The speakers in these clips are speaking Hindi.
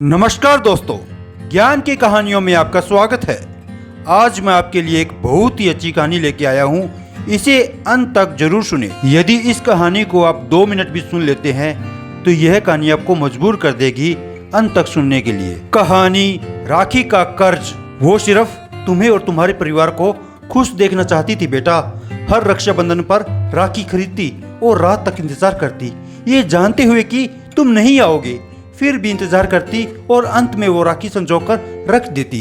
नमस्कार दोस्तों, ज्ञान की कहानियों में आपका स्वागत है। आज मैं आपके लिए एक बहुत ही अच्छी कहानी लेके आया हूँ। इसे अंत तक जरूर सुने। यदि इस कहानी को आप 2 मिनट भी सुन लेते हैं तो यह कहानी आपको मजबूर कर देगी अंत तक सुनने के लिए। कहानी राखी का कर्ज। वो सिर्फ तुम्हें और तुम्हारे परिवार को खुश देखना चाहती थी बेटा। हर रक्षाबंधन पर राखी खरीदती और रात तक इंतजार करती, ये जानते हुए कि तुम नहीं आओगे। फिर भी इंतजार करती और अंत में वो राखी संजोकर रख देती,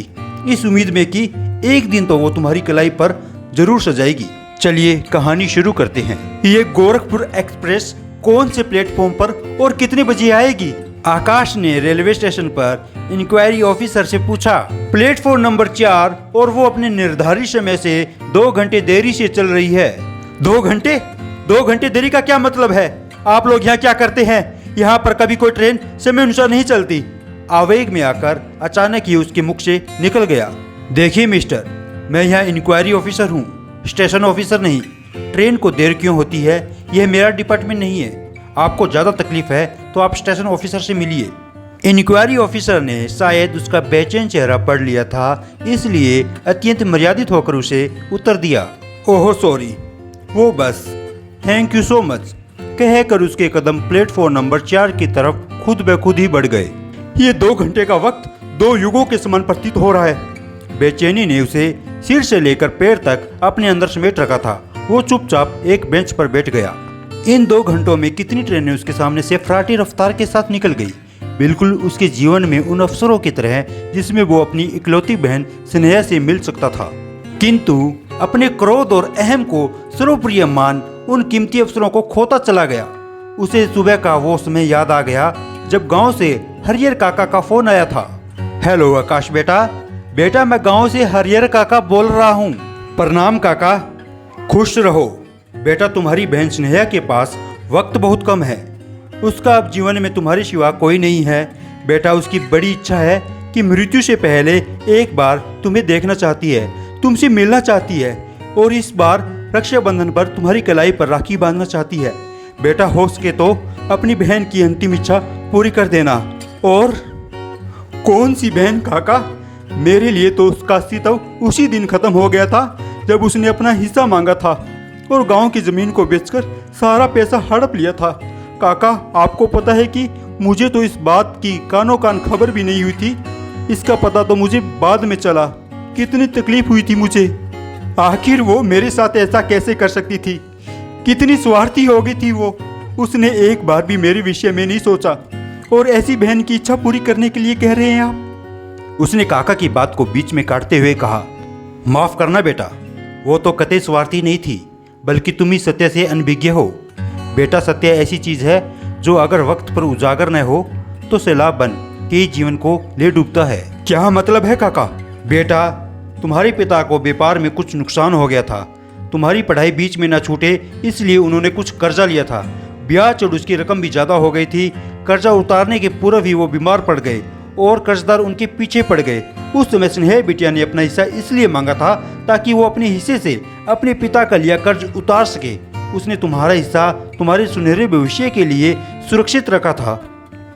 इस उम्मीद में कि एक दिन तो वो तुम्हारी कलाई पर जरूर सजाएगी। चलिए कहानी शुरू करते हैं। ये गोरखपुर एक्सप्रेस कौन से प्लेटफॉर्म पर और कितने बजे आएगी? आकाश ने रेलवे स्टेशन पर इंक्वायरी ऑफिसर से पूछा। प्लेटफॉर्म नंबर 4 और वो अपने निर्धारित समय से 2 घंटे देरी से चल रही है। 2 घंटे? 2 घंटे देरी का क्या मतलब है? आप लोग यहाँ क्या करते हैं? यहाँ पर कभी कोई ट्रेन समय अनुसार नहीं चलती। आवेग में आकर अचानक ही उसके मुख से निकल गया। देखिए मिस्टर, मैं यहाँ इंक्वायरी ऑफिसर हूँ, स्टेशन ऑफिसर नहीं। ट्रेन को देर क्यों होती है यह मेरा डिपार्टमेंट नहीं है। आपको ज़्यादा तकलीफ है तो आप स्टेशन ऑफिसर से मिलिए। इंक्वायरी ऑफिसर ने शायद उसका बेचैन चेहरा पढ़ लिया था, इसलिए अत्यंत मर्यादित होकर उसे उत्तर दिया। ओहो सॉरी, वो बस, थैंक यू सो मच कहकर उसके कदम प्लेटफॉर्म नंबर 4 की तरफ खुद ब खुद ही बढ़ गए। ये 2 घंटे का वक्त 2 युगों के समान प्रतीत हो रहा है। बेचैनी ने उसे सिर से लेकर पैर तक अपने अंदर समेट रखा था। वो चुपचाप एक बेंच पर बैठ गया। इन 2 घंटों में कितनी ट्रेनें उसके सामने से फराटी रफ्तार के साथ निकल गई, बिल्कुल उसके जीवन में उन अवसरों की तरह जिसमें वो अपनी इकलौती बहन स्नेहा से मिल सकता था। किंतु अपने क्रोध और अहम को सर्वप्रिय मान उन कीमती अवसरों को खोता चला गया। उसे सुबह का वो समय याद आ गया जब गांव से हरियर काका का फोन आया था। हेलो आकाश बेटा मैं गांव से हरियर काका बोल रहा हूँ। प्रणाम काका। खुश रहो बेटा, तुम्हारी बहन स्नेहा के पास वक्त बहुत कम है। उसका अब जीवन में तुम्हारे सिवा कोई नहीं है बेटा। उसकी बड़ी इच्छा है कि मृत्यु से पहले एक बार तुम्हें देखना चाहती है, तुमसे मिलना चाहती है और इस बार रक्षाबंधन पर तुम्हारी कलाई पर राखी बांधना चाहती है। बेटा हो सके तो अपनी बहन की अंतिम इच्छा पूरी कर देना। और कौन सी बहन काका? मेरे लिए तो उसका अस्तित्व उसी दिन खत्म हो गया था जब उसने अपना हिस्सा मांगा था और गांव की जमीन को बेचकर सारा पैसा हड़प लिया था। काका आपको पता है कि मुझे तो इस बात की कानो कान खबर भी नहीं हुई थी। इसका पता तो मुझे बाद में चला। कितनी तकलीफ हुई थी मुझे। आखिर वो मेरे साथ ऐसा कैसे कर सकती थी? कितनी स्वार्थी हो गई थी वो। उसने एक बार भी मेरे विषय में नहीं सोचा और ऐसी बहन की इच्छा पूरी करने के लिए कह रहे हैं आप? उसने काका की बात को बीच में काटते हुए कहा। माफ करना बेटा, वो तो कतई स्वार्थी नहीं थी, बल्कि तुम ही सत्य से अनभिज्ञ हो। बेटा सत्य ऐसी चीज है जो अगर वक्त पर उजागर न हो तो सैलाब बन के जीवन को ले डूबता है। क्या मतलब है काका? बेटा तुम्हारे पिता को व्यापार में कुछ नुकसान हो गया था। तुम्हारी पढ़ाई बीच में न छूटे इसलिए उन्होंने कुछ कर्जा लिया था। ब्याज और उसकी रकम भी ज़्यादा हो गई थी। कर्जा उतारने के पूर्व ही वो बीमार पड़ गए और कर्जदार उनके पीछे पड़ गए। उस समय स्नेहा बिटिया ने अपना हिस्सा इसलिए मांगा था ताकि वो अपने हिस्से से अपने पिता का लिया कर्ज उतार सके। उसने तुम्हारा हिस्सा तुम्हारे सुनहरे भविष्य के लिए सुरक्षित रखा था।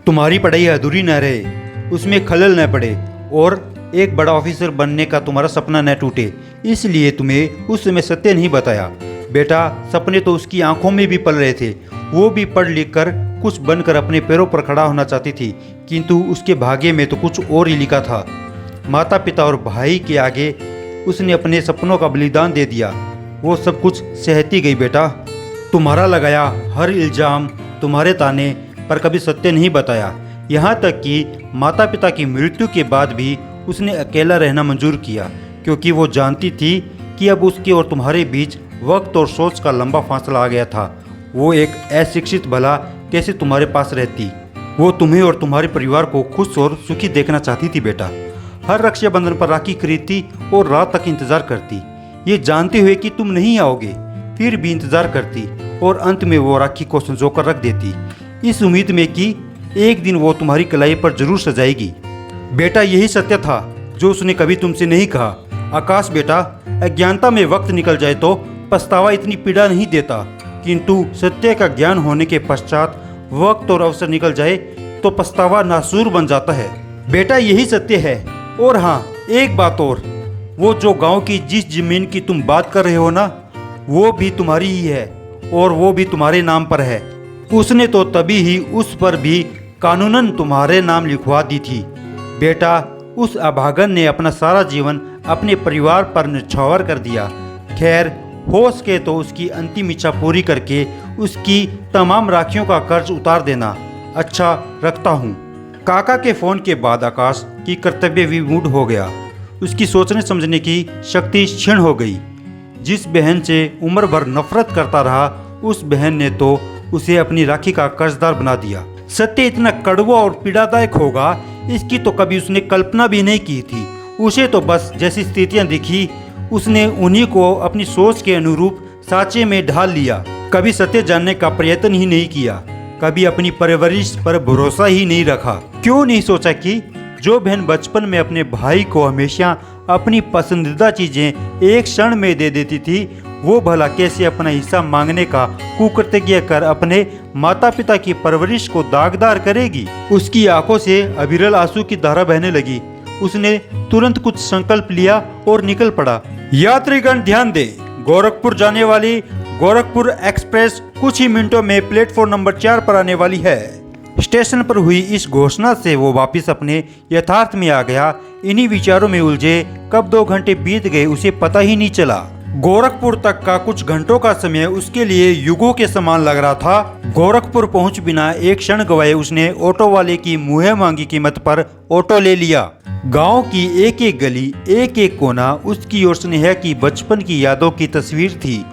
तुम्हारी पढ़ाई अधूरी न रहे, उसमें खलल न पड़े और एक बड़ा ऑफिसर बनने का तुम्हारा सपना न टूटे, इसलिए तुम्हें उस समय सत्य नहीं बताया। बेटा सपने तो उसकी आंखों में भी पल रहे थे। वो भी पढ़ लिख कर कुछ बनकर अपने पैरों पर खड़ा होना चाहती थी, किंतु उसके भाग्य में तो कुछ और ही लिखा था। माता पिता और भाई के आगे उसने अपने सपनों का बलिदान दे दिया। वो सब कुछ सहती गई बेटा। तुम्हारा लगाया हर इल्जाम, तुम्हारे ताने पर कभी सत्य नहीं बताया। यहाँ तक कि माता पिता की मृत्यु के बाद भी उसने अकेला रहना मंजूर किया, क्योंकि वो जानती थी कि अब उसके और तुम्हारे बीच वक्त और सोच का लंबा फासला आ गया था। वो एक अशिक्षित भला कैसे तुम्हारे पास रहती। वो तुम्हें और तुम्हारे परिवार को खुश और सुखी देखना चाहती थी बेटा। हर रक्षाबंधन पर राखी खरीदती और रात तक इंतजार करती, ये जानते हुए कि तुम नहीं आओगे। फिर भी इंतजार करती और अंत में वो राखी को संजोकर रख देती, इस उम्मीद में कि एक दिन वो तुम्हारी कलाई पर जरूर सजाएगी। बेटा यही सत्य था जो उसने कभी तुमसे नहीं कहा। आकाश बेटा, अज्ञानता में वक्त निकल जाए तो पछतावा इतनी पीड़ा नहीं देता, किंतु सत्य का ज्ञान होने के पश्चात वक्त और अवसर निकल जाए तो पछतावा नासूर बन जाता है। बेटा यही सत्य है। और हाँ, एक बात और, वो जो गांव की जिस जमीन की तुम बात कर रहे हो ना, वो भी तुम्हारी ही है और वो भी तुम्हारे नाम पर है। उसने तो तभी ही उस पर भी कानूनन तुम्हारे नाम लिखवा दी थी। बेटा, उस अभागन ने अपना सारा जीवन अपने परिवार पर न्यौछावर कर दिया। खैर, हो सके तो उसकी अंतिम इच्छा पूरी करके उसकी तमाम राखियों का कर्ज उतार देना। अच्छा, रखता हूँ। काका के फोन के बाद आकाश की कर्तव्य विमूढ़ हो गया। उसकी सोचने समझने की शक्ति क्षीण हो गई। जिस बहन से उम्र भर नफरत करता रहा, उस बहन ने तो उसे अपनी राखी का कर्जदार बना दिया। सत्य इतना कड़वा और पीड़ादायक होगा, इसकी तो कभी उसने कल्पना भी नहीं की थी। उसे तो बस जैसी स्थितियां दिखी, उसने उन्हीं को अपनी सोच के अनुरूप साँचे में ढाल लिया। कभी सत्य जानने का प्रयत्न ही नहीं किया, कभी अपनी परवरिश पर भरोसा ही नहीं रखा। क्यों नहीं सोचा कि जो बहन बचपन में अपने भाई को हमेशा अपनी पसंदीदा चीजें एक क्षण में दे देती थी, वो भला कैसे अपना हिस्सा मांगने का कुकृत्य कर अपने माता पिता की परवरिश को दागदार करेगी। उसकी आंखों से अविरल आंसू की धारा बहने लगी। उसने तुरंत कुछ संकल्प लिया और निकल पड़ा। यात्रीगण ध्यान दें, गोरखपुर जाने वाली गोरखपुर एक्सप्रेस कुछ ही मिनटों में प्लेटफॉर्म नंबर 4 पर आने वाली है। स्टेशन पर हुई इस घोषणा से वो वापस अपने यथार्थ में आ गया। इन्हीं विचारों में उलझे कब 2 घंटे बीत गए उसे पता ही नहीं चला। गोरखपुर तक का कुछ घंटों का समय उसके लिए युगों के समान लग रहा था। गोरखपुर पहुंच बिना एक क्षण गवाए उसने ऑटो वाले की मुँह मांगी कीमत पर ऑटो ले लिया। गांव की एक एक गली, एक एक कोना उसकी और स्नेहा की बचपन की यादों की तस्वीर थी।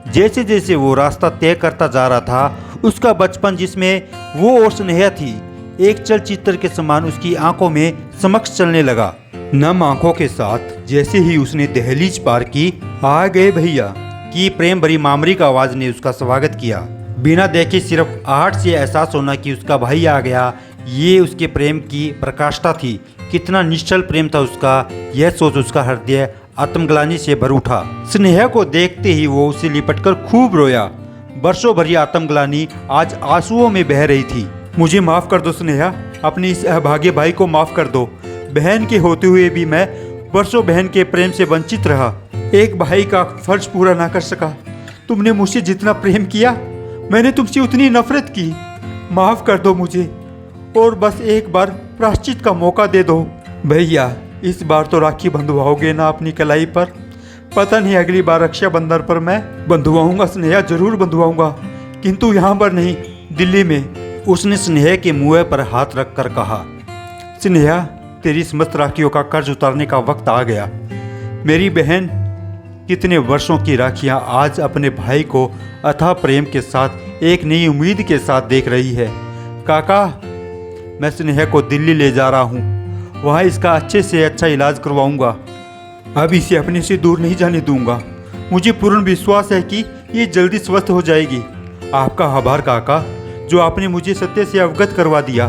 जैसे जैसे वो रास्ता तय करता जा रहा था, उसका बचपन जिसमें वो और स्नेहा थी, एक चलचित्र के समान उसकी आंखों में समक्ष चलने लगा। नम आंखों के साथ जैसे ही उसने दहलीज पार की, आ गए भैया की प्रेम भरी मामरी का आवाज ने उसका स्वागत किया। बिना देखे सिर्फ आहट से एहसास होना कि उसका भाई आ गया, ये उसके प्रेम की प्रकाष्ठा थी। कितना निश्चल प्रेम था उसका, यह सोच उसका हृदय आत्मग्लानि से भर उठा। स्नेहा को देखते ही वो उसे लिपटकर खूब रोया। बरसों भरी आत्मग्लानि आज आंसुओं में बह रही थी। मुझे माफ कर दो स्नेहा, अपने इस अभागे भाई को माफ कर दो। बहन के होते हुए भी मैं बरसों बहन के प्रेम से वंचित रहा, एक भाई का फर्ज पूरा ना कर सका। तुमने मुझसे जितना प्रेम किया, मैंने तुमसे उतनी नफरत की। माफ कर दो मुझे और बस एक बार प्रायश्चित का मौका दे दो। भैया, इस बार तो राखी बंधवाओगे ना अपनी कलाई पर? पता नहीं अगली बार रक्षाबंधन पर मैं बंधवाऊंगा स्नेहा, जरूर बंधवाऊंगा, किंतु यहाँ पर नहीं, दिल्ली में। उसने स्नेहा के मुंह पर हाथ रखकर कहा, स्नेहा, तेरी समस्त राखियों का कर्ज उतारने का वक्त आ गया। मेरी बहन कितने वर्षों की राखियाँ आज अपने भाई को अथाह प्रेम के साथ एक नई उम्मीद के साथ देख रही है। काका, मैं स्नेहा को दिल्ली ले जा रहा हूँ, वहाँ इसका अच्छे से अच्छा इलाज करवाऊंगा। अब इसे अपने से दूर नहीं जाने दूंगा। मुझे पूर्ण विश्वास है कि ये जल्दी स्वस्थ हो जाएगी। आपका आभार काका, जो आपने मुझे सत्य से अवगत करवा दिया,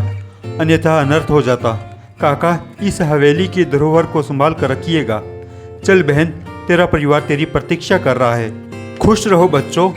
अन्यथा अनर्थ हो जाता। काका, इस हवेली की धरोहर को संभाल कर रखिएगा। चल बहन, तेरा परिवार तेरी प्रतीक्षा कर रहा है। खुश रहो बच्चों,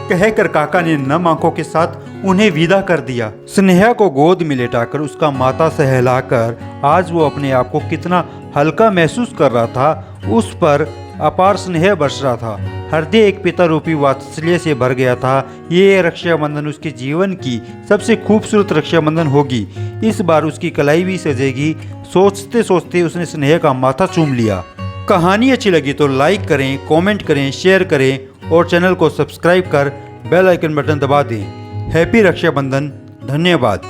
कहकर काका ने नम आंखों के साथ उन्हें विदा कर दिया। स्नेहा को गोद में लेटाकर उसका माथा सहलाकर आज वो अपने आप को कितना हल्का महसूस कर रहा था, उस पर अपार स्नेह बरस रहा था। हृदय एक पिता रूपी वात्सल्य से भर गया था। ये रक्षाबंधन उसके जीवन की सबसे खूबसूरत रक्षाबंधन होगी। इस बार उसकी कलाई भी सजेगी। सोचते सोचते उसने स्नेह का माथा चूम लिया। कहानी अच्छी लगी तो लाइक करें, कमेंट करें, शेयर करें और चैनल को सब्सक्राइब कर बेल आइकन बटन दबा दें। हैप्पी रक्षाबंधन। धन्यवाद।